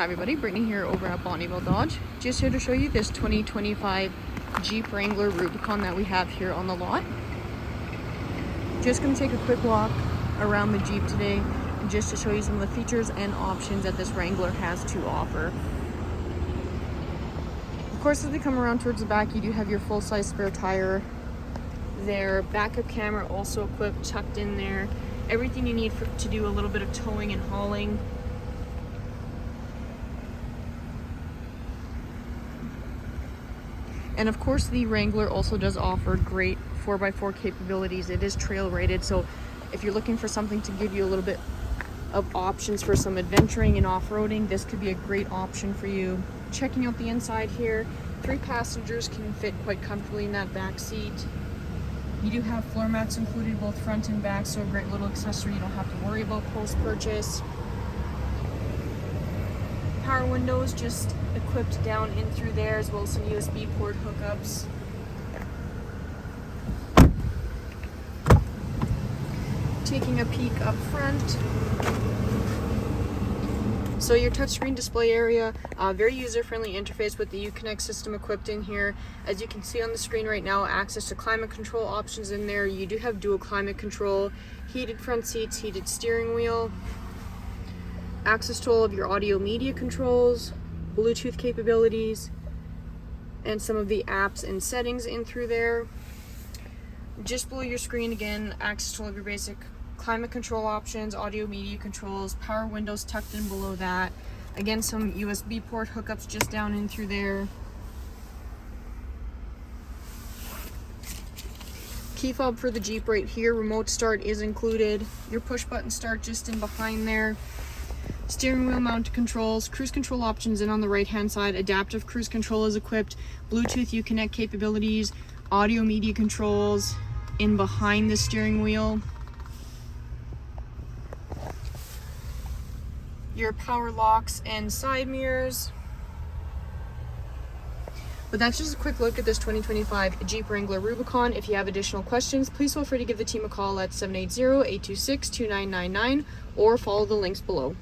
Hi everybody, Brittany here over at Bonnyville Dodge. Just here to show you this 2025 Jeep Wrangler Rubicon that we have here on the lot. Just going to take a quick walk around the Jeep today just to show you some of the features and options that this Wrangler has to offer. Of course, as we come around towards the back, you do have your full-size spare tire there. Backup camera also equipped, tucked in there. Everything you need to do a little bit of towing and hauling. And of course, the Wrangler also does offer great 4x4 capabilities. It is trail rated, so if you're looking for something to give you a little bit of options for some adventuring and off-roading, this could be a great option for you. Checking out the inside here, 3 passengers can fit quite comfortably in that back seat. You do have floor mats included both front and back, so a great little accessory you don't have to worry about post-purchase. Power windows just equipped down in through there, as well as some USB port hookups. Taking a peek up front. So your touchscreen display area, very user-friendly interface with the Uconnect system equipped in here. As you can see on the screen right now, access to climate control options in there. You do have dual climate control, heated front seats, heated steering wheel, access to all of your audio media controls, Bluetooth capabilities, and some of the apps and settings in through there. Just below your screen, again, access to all of your basic climate control options, audio media controls, power windows tucked in below that. Again, some USB port hookups just down in through there. Key fob for the Jeep right here. Remote start is included. Your push button start just in behind there. Steering wheel mounted controls, cruise control options in on the right hand side. Adaptive cruise control is equipped. Bluetooth Uconnect capabilities, audio media controls in behind the steering wheel. Your power locks and side mirrors. But that's just a quick look at this 2025 Jeep Wrangler Rubicon. If you have additional questions, please feel free to give the team a call at 780-826-2999 or follow the links below.